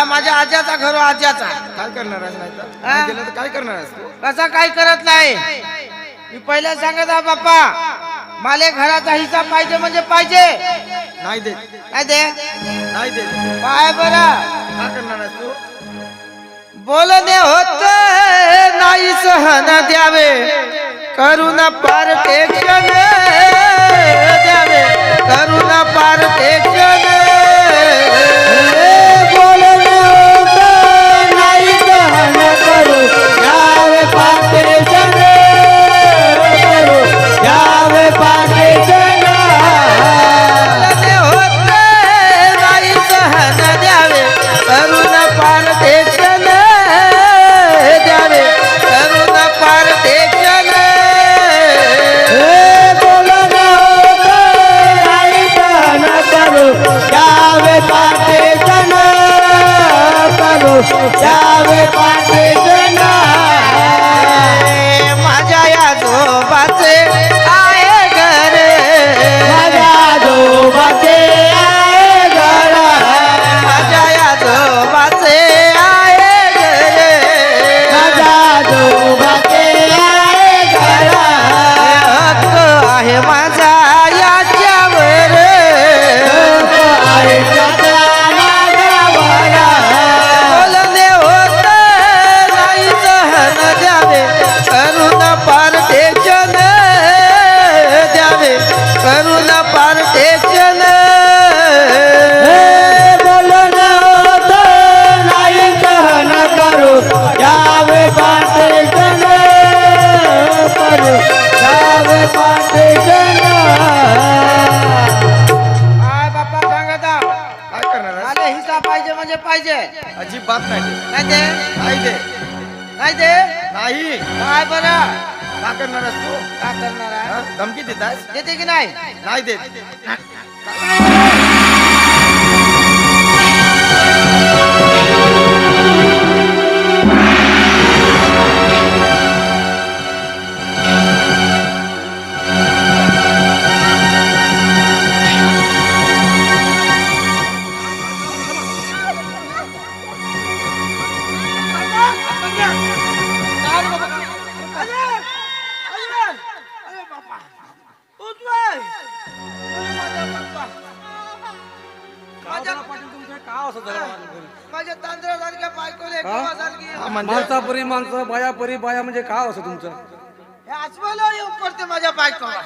या माझ्या आज्याचा घर आज्याचा. काय करणार आहेस नाही तर? हा? नाही दिलं तर काय करणार आहेस तू? कसा काय करत नाही. मी पहिला सांगत आहे बाप्पा, मला घराचा हिस्सा पाहिजे म्हणजे पाहिजे. नाही देत. काय दे नाही देत. काय बरं काय करणार आहेस तू? बोलणे होत नाही सहन द्यावे, करुण पार्टेशन द्यावे, करुण पार्टेशन. बोलणे होत नाही सहन करू यावे पार्टेशन करू यावे पार्टेशन. बोलणे होत नाही सहन द्यावे, करुण पार्टेशन द्यावे, करुण पार्टेशन. बोलणे होत नाही सहन करू यावे पार्टेशन करू यावे पार्टेशन. माझ्या या झोपाचे आहे घर, माझ्या आजोबाचे आहे घर, माझ्या या झोपाचे आहे घर. माझ्या आजोबाचे आहे घर. हक्क आहे माझा याच्यावर, आहे त्याच्या मागावर. बोलणे होत नाही सहन द्यावे, करुण पार्टेशन द्यावे, करुण पार्टेशन. बोलणं होत नाही सहन करू यावे पार्टेशन करू यावे पार्टेशन. काय बाप्पा सांगत आहो, काय करणार आहेस? मला हिस्सा पाहिजे म्हणजे पाहिजे. अजिबात नाही देत. नाही दे नाही दे. नाही दे नाही. काय बरं काय करणार आहेस तू? का करणार आहे. हा? धमकी देत आहेस? देते की नाही. नाही देत. माझ्या तांदळासारख्या बायकोले गव्हासारखी हा म्हणजे माणसापरी माणसं बायापरी बाया म्हणजे काय असं तुमचं? हे आजमाला येऊन पडते माझ्या बायकोला.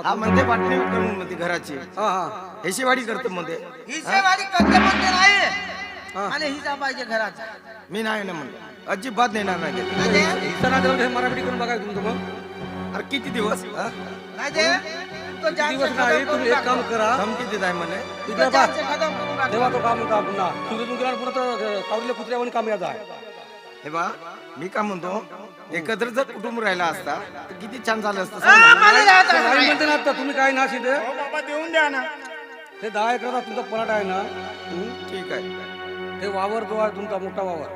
हा म्हणते वाटणी करून म्हणते घराची हा हा हेशीवाडी करतो म्हणते. हिशेवारी करते म्हणते नाही. हा. मला हिस्सा पाहिजे घराचा. मी नाही ना म्हणतो. अजिबात नेणार नाही देत. नाही दे हिस्सा नाही दिला म्हणजे हे मराठी करून बघा तुमचं मग. अरे किती दिवस हा? नाही दे. तो दिवस जास्त नाही खतम तुम्ही करून एक काम टाक. करा. धमकी देत आहे म्हणे. तिथं तो बा जास्त खतम करून टाक. तेव्हा तो काम होता पुन्हा तुझं तुमच्या पुन्हा तर कावडीला कुत्र्यावर काम यायचं आहे. हे बा मी काय म्हणतो, एकत्र जर कुटुंब राहिला असता तर किती छान झालं असतं. हा, सांग ना. मला राहत नाही नाही. म्हणते ना आता तुम्ही काय ना शिदे बाबा देऊन द्या ना. ते 10 एकराचा तुमचा पलाट आहे ना. ठीक आहे. ते वावर जो आहे तुमचा मोठा वावर,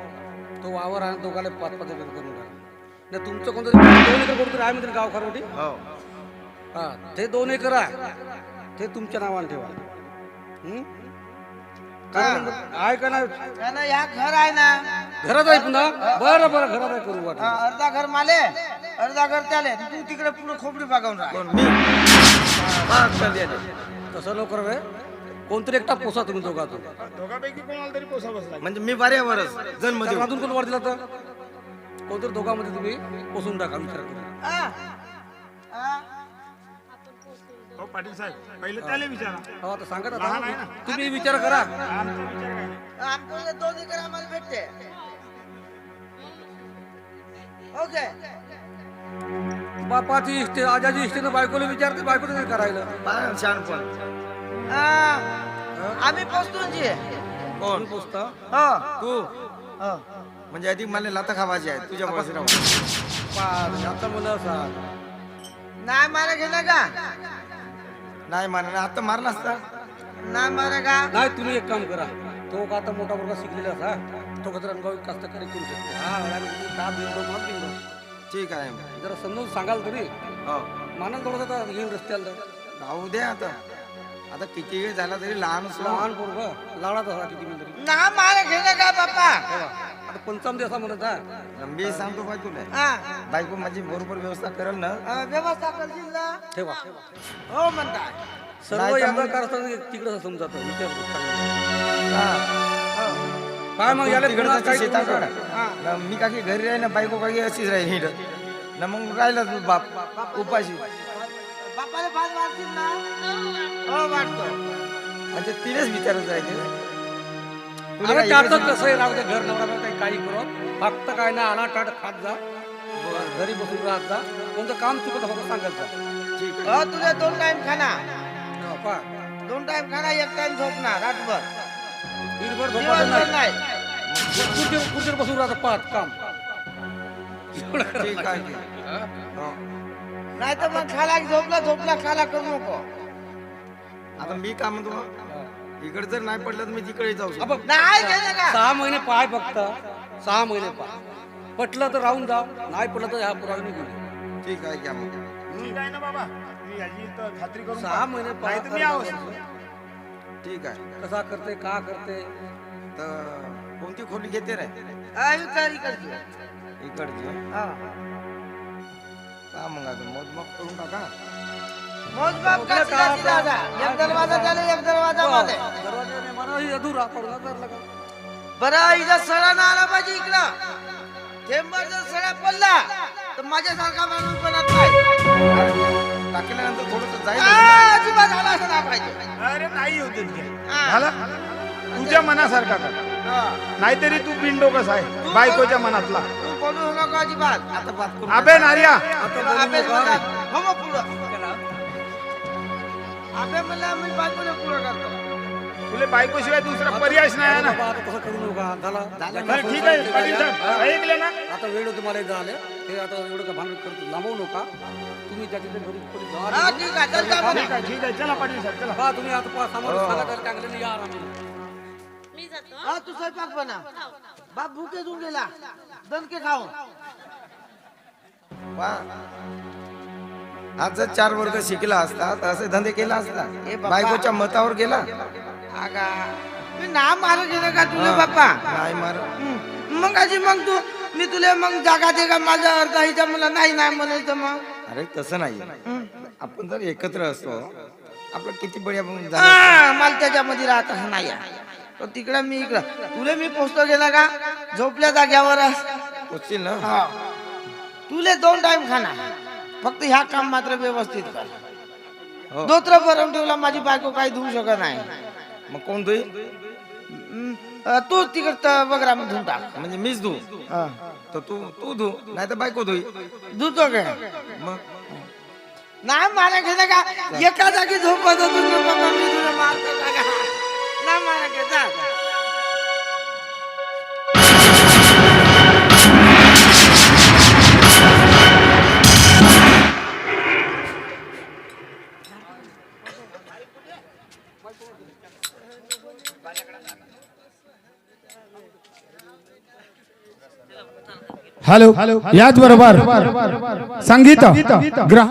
तो वावर आहे दोघाला 5-5 एकर करून टाका. नाही तुमचं कोणतं 2 एकर कुठं आहे म्हणते गाव खारोटी. हो. हा ते 2 एकर आहे ते तुमच्या नावाने ठेवा. काय आहे का नाही त्यानं या घर आहे ना. घरात आहे पुन्हा. बरं बरं घरात आहे करू वाटलं. अर्धा घर माले, अर्धा घर त्याले. तू तिकडे पुढे खोपडी बागवून राह. कोण? मी हा, चल ये दे. तसं लवकर रे कोणतरी एकटा पोसा तुम्ही दोघातून. दोघांपैकी कोणाला तरी पोसा बसला. म्हणजे मी बऱ्यावरच जन्म देऊ. अजून कोण वर दिला तर कोणतरी दोघांमध्ये तुम्ही पोसून टाका विचार करून. हा? हा? हो पाटील साहेब, पहिले त्याला विचारा. हो आता सांगत लहान आहे आता ना. तुम्ही विचार करा. आमचा विचार काय नाही. आमच्याकडे 2 एकर आम्हाला भेटते. ओके. बापाची इष्टे आजाची इष्टेनं बायकोला विचारते बायकोला काय करायला. पहा शहाणपण. आम्ही पोचतोची. कोण? पोचता हो तू हो. म्हणजे अधिक मला लाता खावायची आहे तुझ्या बस राहून. आता मला सांग नाही मारा घेणार का. नाही माना आता मारला असता. नाही मारा का. नाही तुम्ही एक काम करा. तो का आता मोठा मुलगा शिकलेला असा तो कसं रंगावी कास्तकारी करू शकतो. हा का बिंदो मात बिंदो ठीक आहे. जरा समजून सांगाल तरी हो मानल थोडंसं आता येईन रस्त्याला. राहू दे आता. आता किती वेळ झाला तरी लहान असलो लहान पोरग लाडात होता किती मी तरी ना मला घेणं का बाप्पा आता पंचामदी असा म्हणत आहे मी सांगतो बाय तुला हा बायको माझी बरोबर व्यवस्था करेल ना व्यवस्था करशील ना ठेवा हो म्हणता सर्व नाही तर याचा मग- कारस्थान तिकडे समजत विचार हा. काय मग याला तिकडं पुन्हा जायचं काही शेताकडं. हा. ना मी काही घरी राही ना बायको काही अशीच राहील हिंडत ना मग राहिला तू बाप उपाशी बापाला भात वाटतील ना हो वाटतो म्हणजे तिनेच विचारत राहायचे तुला अरे काय त्याचं इकडे- कसं आहे राहू दे घर नवरा काही करत फक्त काय ना आणा टाट खात जा घरी बसून राहत जा कोणतं काम चुकत फक्त सांगायचं ठीक आहे. हो तुला 2 टाइम खाना पा 2 टाइम खाना 1 टाइम झोपणार रातभर दिवसभर झोपत दिवसभर नाही नाही खुर्चीवर बसून राहतं पाहत काम ठीक आहे हो. नाही तर मग खाला झोपला खाला करू नको आता मी का म्हणतो इकडे जर नाही पडलं तर मी तिकडे जाऊ शकतो. नाही घेणं का 6 महिने पाय फक्त 6 महिने पाय पटलं तर राहून जा नाही पटलं तर ह्या पुरावे निघून ठीक आहे घ्या मग ठीक आहे ना बाबा मी याची तर खात्री करून 6 महिने पाय नाही तर मी आहोत. ठीक आहे कसा करते का करते तर कोणती खोली घेते रे इकडची इकडची हा का मग आता मोजमाप करून टाका मोजमाप का कुठलं काम? सीधा सीधा. एक दरवाजा झाले एक दरवाजा मध्ये दरवाजाने मनाही अधुरा पडून धरला का बरं इथं सडा ना आला पाहिजे इकडं थेंबर जर सडा पडला तर माझ्यासारखा माणूस बनत नाही टाकल्यानंतर थोडस जाईल अजिबात आला असं नाही पाहिजे अरे नाही होते हा. झालं तुझ्या मनासारखा कर हा. नाहीतरी तू बिंडो कसा आहे बायकोच्या मनातला तू बोलू नको अजिबात आता बात करू अबे नार्या आबे म्हणतात, हो मग पुढं आबे म्हणला मी बायकोला पुढं करतो तुला बायकोशिवाय दुसरा पर्यायच नाही आहे ना बाबा, आता तसं करू नका झाला बरं, ठीक आहे पाटील साहेब ऐकले ना आता वेळ तुम्हाला झाले हे आता एवढं का भांडण करतो लांबवू नका तुम्ही त्याच्या घरी कोणी हा जा ठीक आहे चल जा म्हणा. ठीक आहे चला पाटील साहेब चला पहा तुम्ही आता समोर सांगा तर चांगले या आरामाने हा तू स्वयंपाक बनव बाप भूके देऊन गेला दणके खाऊन वा. आज जर 4 वर्ग शिकला असता तर असे धंदे केला असता ए बाप्पा. बायकोच्या मतावर गेला आगा मी ना मारू गेलं का तुला बाप्पा नाही मार मग अशी मग तू मी तुला मग जागा दे का माझा अर्थ हिचा मला नाही नाही म्हणायचं मग अरे तसं नाही आपण जर एकत्र असतो आपलं किती बढिया झालं. हा, मला त्याच्यामध्ये राहत असं नाही तो तिकडं मी इकडं तुला मी पोचतो गेला का झोपल्या जाग्यावर पोचशील ना हा तुले 2 टाइम खाना फक्त ह्या काम मात्र व्यवस्थित कर हो. दोत्र भरून ठेवला माझी बायको काही धुवू शकत नाही मग कोण धुई तू तिकडं वगैरे धुवून टाक म्हणजे मीच धु हा. तर तू धु नाही तर बायको धुई धुतो काय मग नाही मला घेणं का एका जागी झोपत होतो ना बाबा मी तुला मारतो का का? नाही मला घेता हॅलो याच बरोबर संगीत